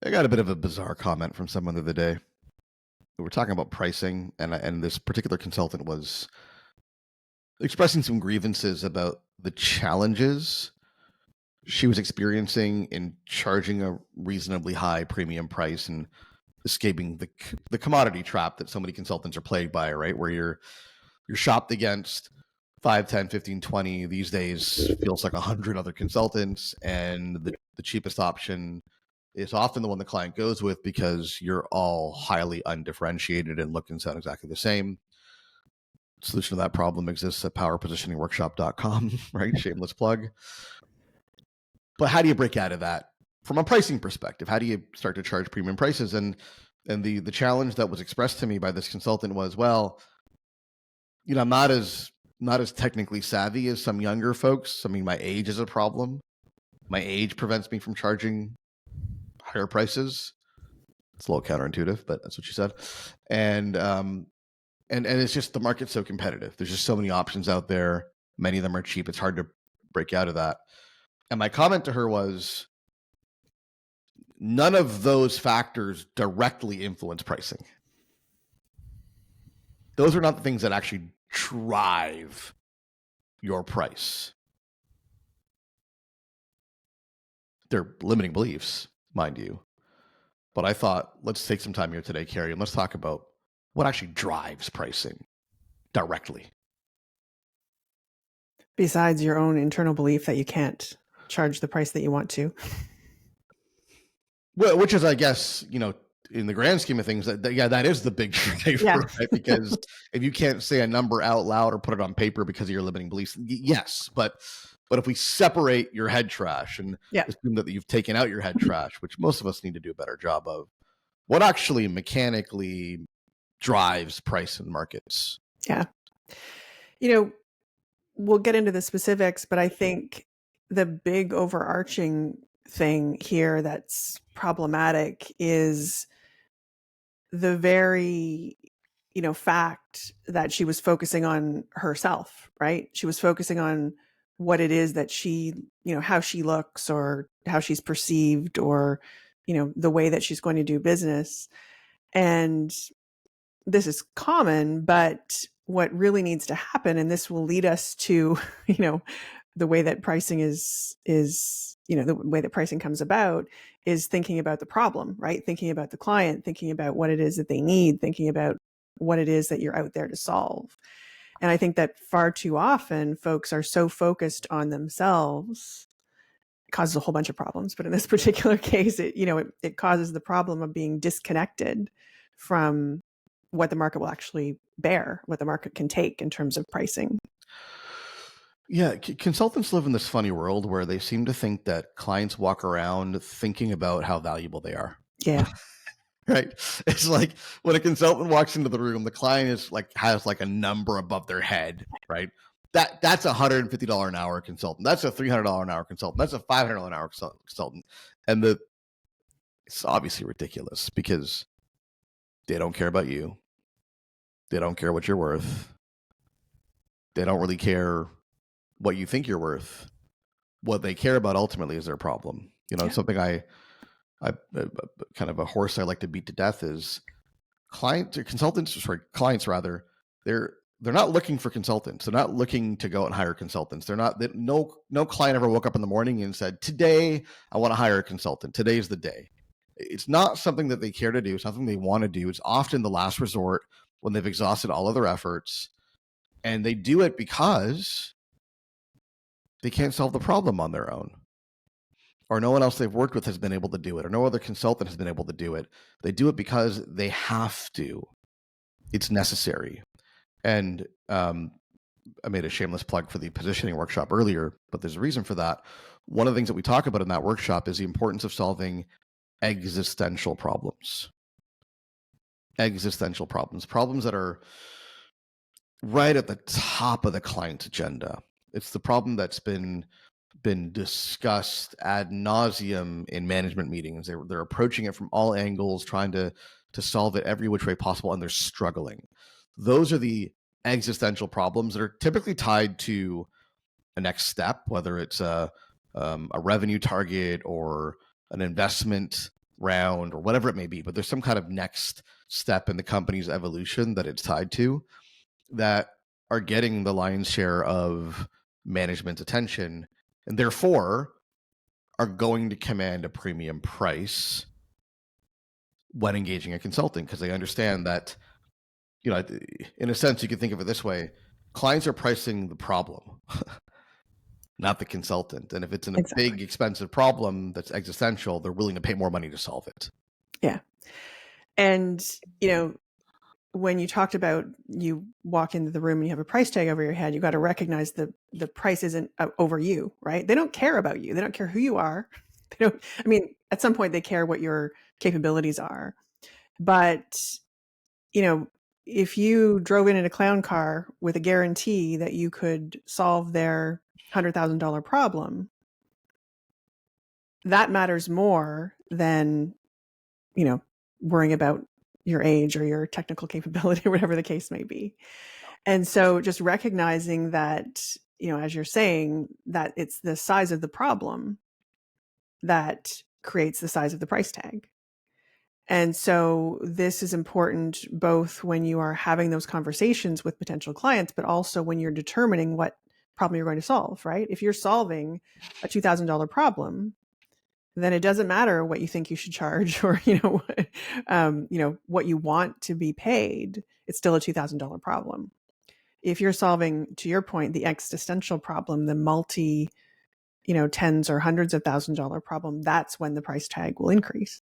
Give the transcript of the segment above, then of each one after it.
I got a bit of a bizarre comment from someone the other day. We were talking about pricing, and this particular consultant was expressing some grievances about the challenges she was experiencing in charging a reasonably high premium price and escaping the commodity trap that so many consultants are plagued by, right? Where you're shopped against 5, 10, 15, 20 these days feels like 100 other consultants, and the cheapest option is often the one the client goes with because you're all highly undifferentiated and look and sound exactly the same. Solution to that problem exists at powerpositioningworkshop.com, right? Shameless plug. But how do you break out of that from a pricing perspective? How do you start to charge premium prices? And the challenge that was expressed to me by this consultant was, well, I'm not as technically savvy as some younger folks. I mean, my age is a problem. My age prevents me from charging higher prices. It's a little counterintuitive, but that's what she said. And it's just the market's so competitive. There's just so many options out there. Many of them are cheap. It's hard to break out of that. And my comment to her was, none of those factors directly influence pricing. Those are not the things that actually drive your price. They're limiting beliefs, mind you. But I thought, let's take some time here today, Carrie, and let's talk about what actually drives pricing directly. Besides your own internal belief that you can't charge the price that you want to. Well, which is, I guess, in the grand scheme of things, that is the big driver, right? Because if you can't say a number out loud or put it on paper because of your limiting beliefs, yes. But if we separate your head trash and assume that you've taken out your head trash, which most of us need to do a better job of, what actually mechanically drives price in markets? Yeah. We'll get into the specifics, but I think the big overarching thing here that's problematic is the very, fact that she was focusing on herself, right? She was focusing on what it is that she, how she looks or how she's perceived or, the way that she's going to do business. And this is common, but what really needs to happen, and this will lead us to, the way that pricing is, the way that pricing comes about is thinking about the problem, right? Thinking about the client, thinking about what it is that they need, thinking about what it is that you're out there to solve. And I think that far too often folks are so focused on themselves, it causes a whole bunch of problems. But in this particular case, it causes the problem of being disconnected from what the market will actually bear, what the market can take in terms of pricing. Yeah, consultants live in this funny world where they seem to think that clients walk around thinking about how valuable they are. Yeah. Right. It's like when a consultant walks into the room, the client has a number above their head, right? That's $150 an hour consultant. That's a $300 an hour consultant. That's a $500 an hour consultant. And it's obviously ridiculous because they don't care about you. They don't care what you're worth. They don't really care what you think you're worth. What they care about ultimately is their problem. Something I kind of a horse I like to beat to death is clients rather. They're not looking for consultants. They're not looking to go out and hire consultants. No client ever woke up in the morning and said, today I want to hire a consultant. Today's the day. It's not something that they care to do. It's something they want to do. It's often the last resort when they've exhausted all other efforts, and they do it because they can't solve the problem on their own, or no one else they've worked with has been able to do it, or no other consultant has been able to do it. They do it because they have to. It's necessary. And I made a shameless plug for the positioning workshop earlier, but there's a reason for that. One of the things that we talk about in that workshop is the importance of solving existential problems. Existential problems that are right at the top of the client's agenda. It's the problem that's been discussed ad nauseum in management meetings. They're approaching it from all angles, trying to solve it every which way possible, and they're struggling. Those are the existential problems that are typically tied to a next step, whether it's a revenue target or an investment round or whatever it may be, but there's some kind of next step in the company's evolution that it's tied to that are getting the lion's share of management's attention, and therefore are going to command a premium price when engaging a consultant, because they understand that, in a sense, you can think of it this way: clients are pricing the problem, not the consultant. And if it's a Exactly. big, expensive problem that's existential, they're willing to pay more money to solve it. Yeah. And, when you talked about you walk into the room and you have a price tag over your head, you got to recognize the price isn't over you, right? They don't care about you. They don't care who you are. They don't, I mean, at some point they care what your capabilities are. But, if you drove in a clown car with a guarantee that you could solve their $100,000 problem, that matters more than, worrying about your age or your technical capability or whatever the case may be. And so just recognizing that, as you're saying, that it's the size of the problem that creates the size of the price tag. And so this is important both when you are having those conversations with potential clients, but also when you're determining what problem you're going to solve, right? If you're solving a $2,000 problem, then it doesn't matter what you think you should charge or, what you want to be paid. It's still a $2,000 problem. If you're solving, to your point, the existential problem, the multi, tens or hundreds of $1,000s problem, that's when the price tag will increase.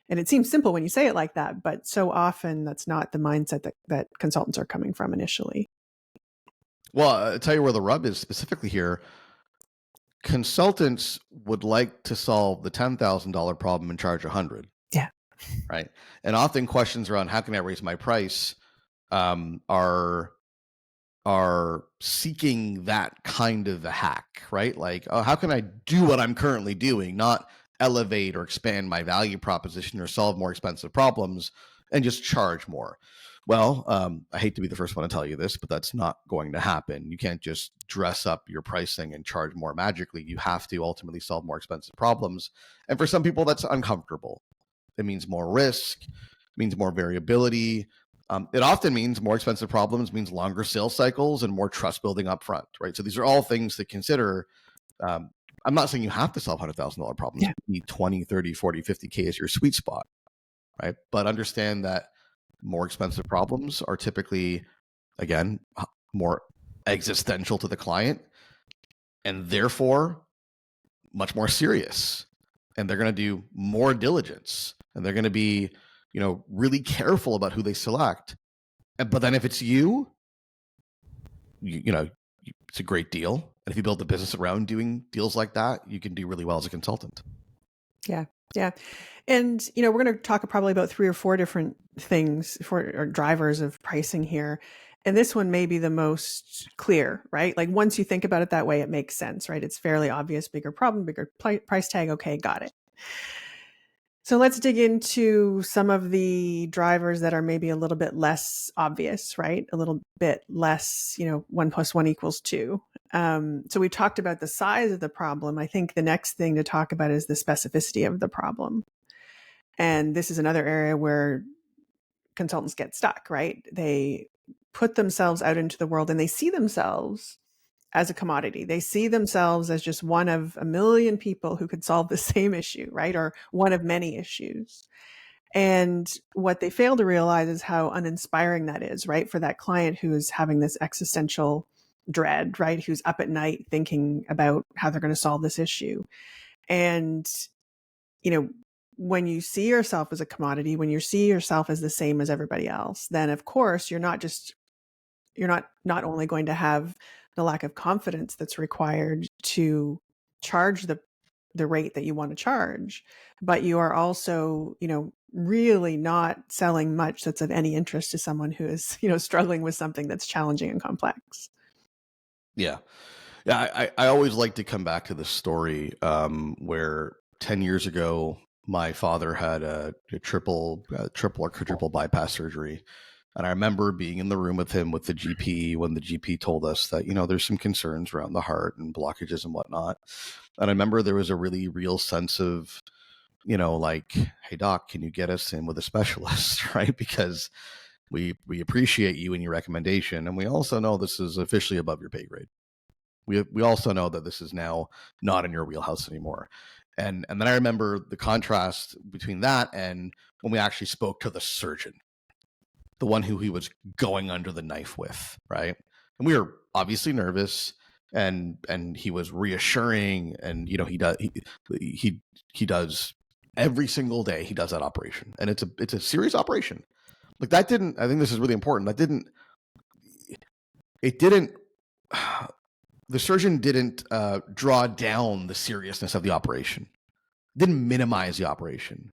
And it seems simple when you say it like that, but so often that's not the mindset that consultants are coming from initially. Well, I'll tell you where the rub is specifically here. Consultants would like to solve the $10,000 problem and charge $100,000. Yeah. Right. And often questions around how can I raise my price are seeking that kind of a hack, right? Like, oh, how can I do what I'm currently doing, not elevate or expand my value proposition or solve more expensive problems and just charge more? Well, I hate to be the first one to tell you this, but that's not going to happen. You can't just dress up your pricing and charge more magically. You have to ultimately solve more expensive problems. And for some people, that's uncomfortable. It means more risk, means more variability. It often means more expensive problems, means longer sales cycles and more trust building up front, right? So these are all things to consider. I'm not saying you have to solve $100,000 problems. Yeah. You need 20, 30, 40, 50K as your sweet spot, right? But understand that more expensive problems are typically, again, more existential to the client and therefore much more serious. And they're going to do more diligence and they're going to be, really careful about who they select. But then if it's you, it's a great deal. And if you build a business around doing deals like that, you can do really well as a consultant. Yeah. Yeah. And, we're going to talk probably about 3 or 4 different things or drivers of pricing here. And this one may be the most clear, right? Like once you think about it that way, it makes sense, right? It's fairly obvious, bigger problem, bigger price tag. Okay, got it. So let's dig into some of the drivers that are maybe a little bit less obvious, right? A little bit less, 1 + 1 = 2. So we talked about the size of the problem. I think the next thing to talk about is the specificity of the problem. And this is another area where consultants get stuck, right? They put themselves out into the world and they see themselves as a commodity. They see themselves as just one of a million people who could solve the same issue, right? Or one of many issues. And what they fail to realize is how uninspiring that is, right? For that client who is having this existential dread, right? Who's up at night thinking about how they're going to solve this issue. And, when you see yourself as a commodity, when you see yourself as the same as everybody else, then of course you're not only going to have the lack of confidence that's required to charge the rate that you want to charge, but you are also, really not selling much that's of any interest to someone who is, struggling with something that's challenging and complex. Yeah. Yeah. I always like to come back to this story where 10 years ago, my father had a triple or quadruple bypass surgery. And I remember being in the room with him with the GP when the GP told us that, there's some concerns around the heart and blockages and whatnot. And I remember there was a really real sense of like, hey doc, can you get us in with a specialist, right? Because we appreciate you and your recommendation, and we also know this is officially above your pay grade. We also know that this is now not in your wheelhouse anymore. And then I remember the contrast between that and when we actually spoke to the surgeon, the one who he was going under the knife with, right? And we were obviously nervous, and he was reassuring, and he does every single day, he does that operation, and it's a serious operation. Like, that didn't, I think this is really important, it didn't the surgeon didn't draw down the seriousness of the operation, didn't minimize the operation,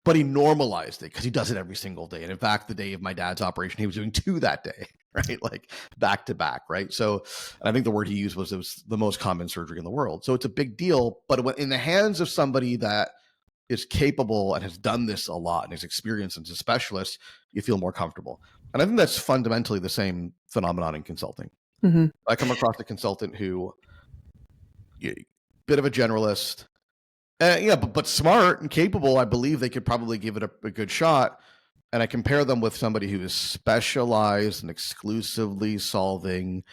but he normalized it because he does it every single day. And in fact, the day of my dad's operation, he was doing 2 that day, right? Like, back to back, right? So, and I think the word he used was, it was the most common surgery in the world. So it's a big deal, but in the hands of somebody that is capable and has done this a lot and is experienced and is a specialist, you feel more comfortable. And I think that's fundamentally the same phenomenon in consulting. Mm-hmm. I come across a consultant who, bit of a generalist, but smart and capable. I believe they could probably give it a good shot. And I compare them with somebody who is specialized and exclusively solving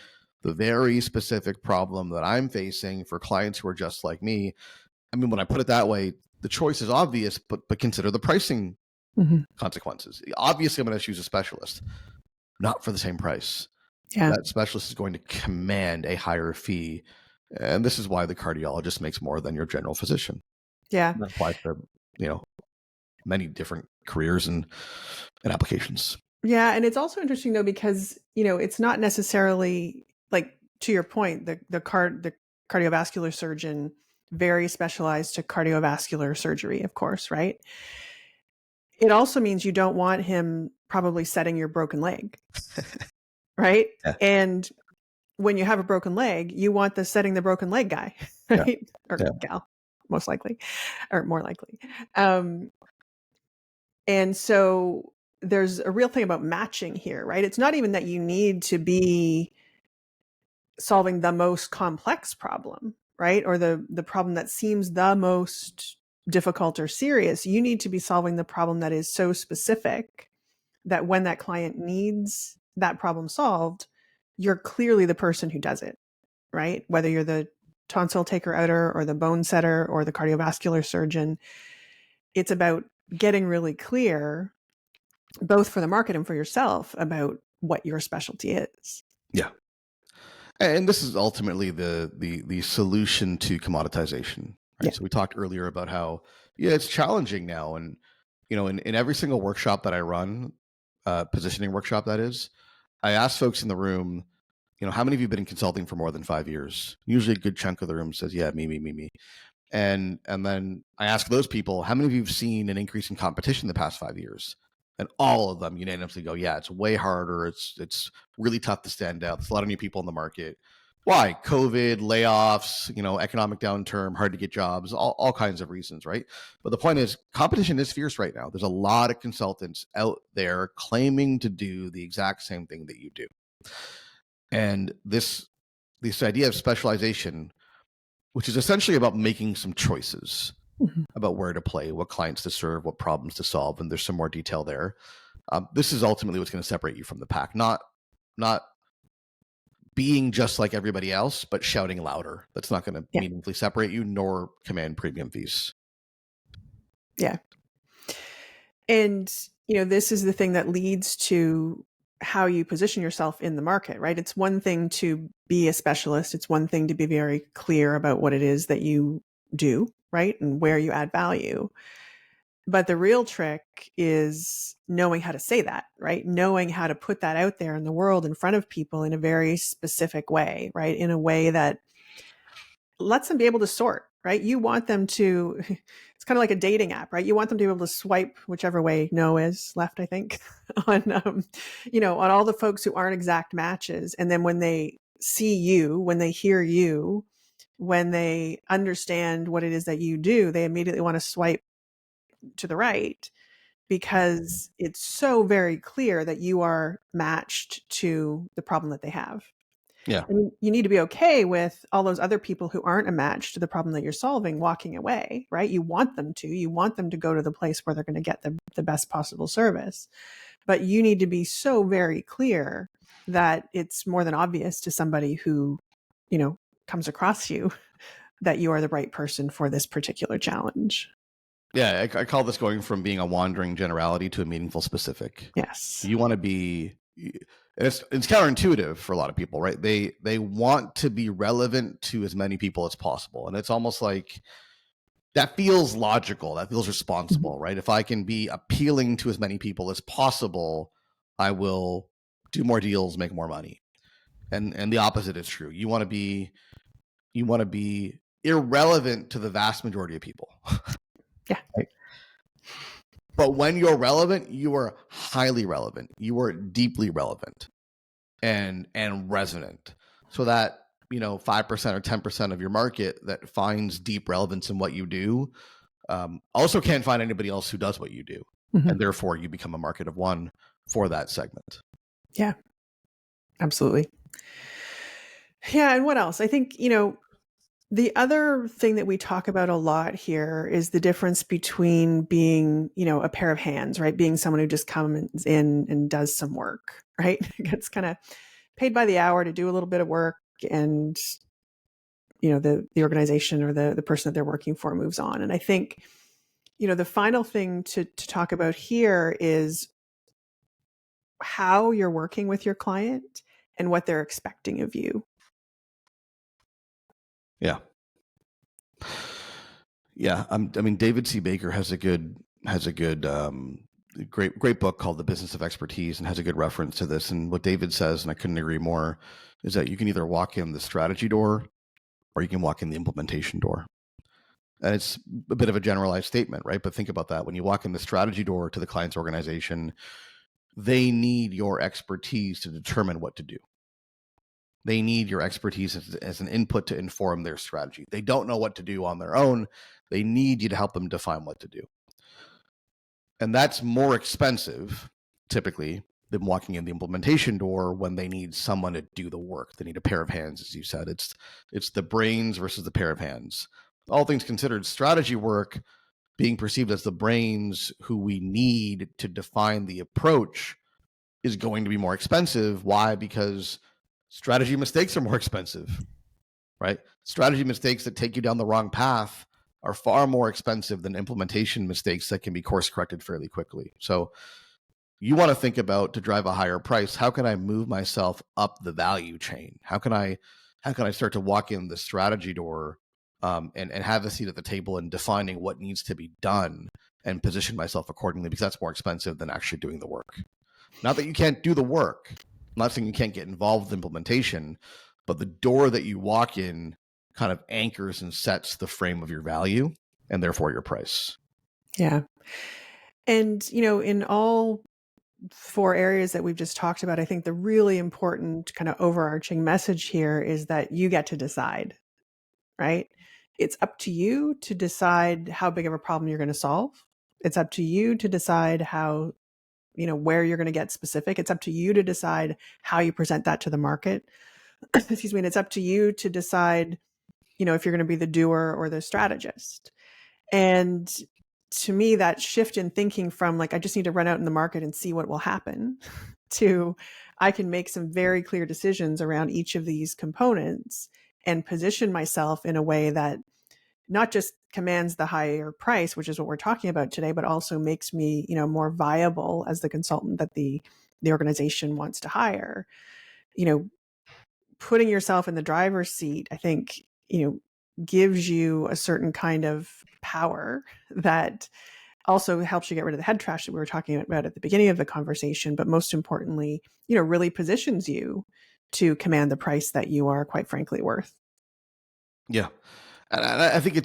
the very specific problem that I'm facing for clients who are just like me. I mean, when I put it that way, the choice is obvious, but consider the pricing consequences. Obviously, I'm going to choose a specialist, not for the same price. Yeah. That specialist is going to command a higher fee. And this is why the cardiologist makes more than your general physician. Yeah. That applies to, many different careers and applications. Yeah. And it's also interesting though, because, it's not necessarily, like, to your point, the cardiovascular surgeon, very specialized to cardiovascular surgery, of course, right? It also means you don't want him probably setting your broken leg, right? Yeah. And when you have a broken leg, you want the setting the broken leg guy, right? Yeah. Or Yeah. gal, most likely, or more likely. And so there's a real thing about matching here, right? It's not even that you need to be solving the most complex problem, right? Or the problem that seems the most difficult or serious. You need to be solving the problem that is so specific that when that client needs that problem solved, you're clearly the person who does it, right? Whether you're the tonsil taker outer or the bone setter or the cardiovascular surgeon, it's about getting really clear, both for the market and for yourself, about what your specialty is. Yeah. And this is ultimately the solution to commoditization, right? Yeah. So we talked earlier about how, it's challenging now. And, in every single workshop that I run, positioning workshop that is, I ask folks in the room, how many of you have been in consulting for more than 5 years? Usually a good chunk of the room says, yeah, me. And then I ask those people, how many of you have seen an increase in competition the past 5 years? And all of them unanimously go, yeah, it's way harder. It's really tough to stand out. There's a lot of new people in the market. Why? COVID, layoffs, economic downturn, hard to get jobs, all kinds of reasons, right? But the point is, competition is fierce right now. There's a lot of consultants out there claiming to do the exact same thing that you do. And this idea of specialization, which is essentially about making some choices about where to play, what clients to serve, what problems to solve, and there's some more detail there. This is ultimately what's going to separate you from the pack, not being just like everybody else, but shouting louder. That's not going to meaningfully separate you nor command premium fees. Yeah. And, this is the thing that leads to how you position yourself in the market, right? It's one thing to be a specialist. It's one thing to be very clear about what it is that you do, right? And where you add value. But the real trick is knowing how to say that, right? Knowing how to put that out there in the world in front of people in a very specific way, right? In a way that lets them be able to sort, right? You want them to, it's kind of like a dating app, right? You want them to be able to swipe whichever way no is left, I think, on, on all the folks who aren't exact matches. And then when they see you, when they hear you, when they understand what it is that you do, they immediately want to swipe to the right, because it's so very clear that you are matched to the problem that they have. Yeah. And you need to be okay with all those other people who aren't a match to the problem that you're solving walking away, right? You want them to go to the place where they're going to get the best possible service. But you need to be so very clear that it's more than obvious to somebody who, comes across you that you are the right person for this particular challenge. Yeah, I call this going from being a wandering generality to a meaningful specific. Yes. You want to be, it's counterintuitive for a lot of people, right? They want to be relevant to as many people as possible, and it's almost like that feels logical, that feels responsible, right? If I can be appealing to as many people as possible, I will do more deals, make more money. And the opposite is true. You want to be irrelevant to the vast majority of people. Yeah. Right? But when you're relevant, you are highly relevant. You are deeply relevant and resonant. So that, 5% or 10% of your market that finds deep relevance in what you do also can't find anybody else who does what you do. And therefore you become a market of one for that segment. Yeah, absolutely. Yeah. And what else? I think, the other thing that we talk about a lot here is the difference between being, a pair of hands, right? Being someone who just comes in and does some work, right? Gets kind of paid by the hour to do a little bit of work, and the organization or the person that they're working for moves on. And I think, the final thing to talk about here is how you're working with your client and what they're expecting of you. Yeah. Yeah. I mean, David C. Baker has a good great book called The Business of Expertise, and has a good reference to this. And what David says, and I couldn't agree more, is that you can either walk in the strategy door or you can walk in the implementation door. And it's a bit of a generalized statement, right? But think about that. When you walk in the strategy door to the client's organization, they need your expertise to determine what to do. They need your expertise as an input to inform their strategy. They don't know what to do on their own. They need you to help them define what to do. And that's more expensive, typically, than walking in the implementation door when they need someone to do the work. They need a pair of hands, as you said. It's the brains versus the pair of hands. All things considered, strategy work being perceived as the brains who we need to define the approach is going to be more expensive. Why? Because strategy mistakes are more expensive, right? Strategy mistakes that take you down the wrong path are far more expensive than implementation mistakes that can be course corrected fairly quickly. So you want to think about, to drive a higher price, how can I move myself up the value chain? How can I start to walk in the strategy door and have a seat at the table in defining what needs to be done and position myself accordingly, because that's more expensive than actually doing the work. Not that you can't do the work. I'm not saying you can't get involved with implementation, but the door that you walk in kind of anchors and sets the frame of your value and therefore your price. Yeah. And, in all 4 areas that we've just talked about, I think the really important kind of overarching message here is that you get to decide, right? It's up to you to decide how big of a problem you're going to solve. It's up to you to decide how, where you're going to get specific. It's up to you to decide how you present that to the market. Excuse me. And it's up to you to decide, if you're going to be the doer or the strategist. And to me, that shift in thinking from like, I just need to run out in the market and see what will happen, to I can make some very clear decisions around each of these components and position myself in a way that not just commands the higher price, which is what we're talking about today, but also makes me, more viable as the consultant that the organization wants to hire. Putting yourself in the driver's seat, I think, gives you a certain kind of power that also helps you get rid of the head trash that we were talking about at the beginning of the conversation, but most importantly, really positions you to command the price that you are, quite frankly, worth. Yeah. And I think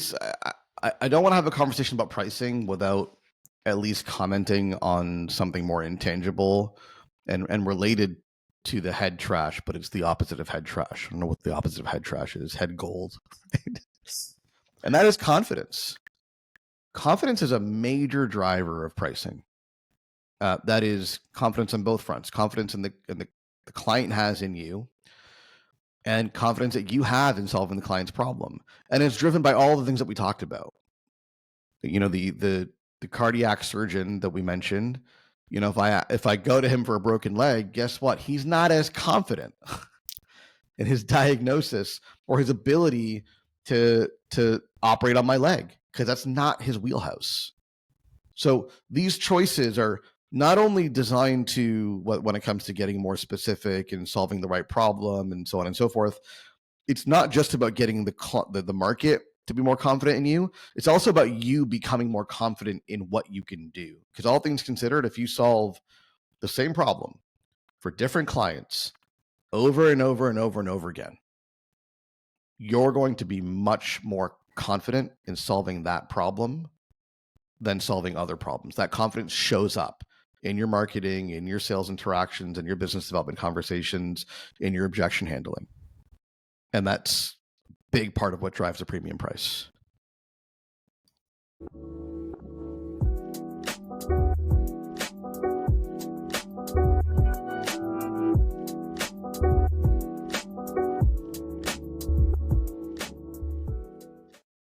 I don't want to have a conversation about pricing without at least commenting on something more intangible and related to the head trash, but it's the opposite of head trash. I don't know what the opposite of head trash is. Head gold. And that is confidence. Confidence is a major driver of pricing. That is confidence on both fronts. Confidence in the client has in you, and confidence that you have in solving the client's problem. And it's driven by all the things that we talked about. You know, the cardiac surgeon that we mentioned, you know, if I go to him for a broken leg, guess what? He's not as confident in his diagnosis or his ability to operate on my leg, because that's not his wheelhouse. So these choices are not only designed to, when it comes to getting more specific and solving the right problem and so on and so forth, it's not just about getting the market to be more confident in you. It's also about you becoming more confident in what you can do. Because all things considered, if you solve the same problem for different clients over and over and over and over again, you're going to be much more confident in solving that problem than solving other problems. That confidence shows up in your marketing, in your sales interactions, in your business development conversations, in your objection handling. And that's a big part of what drives the premium price.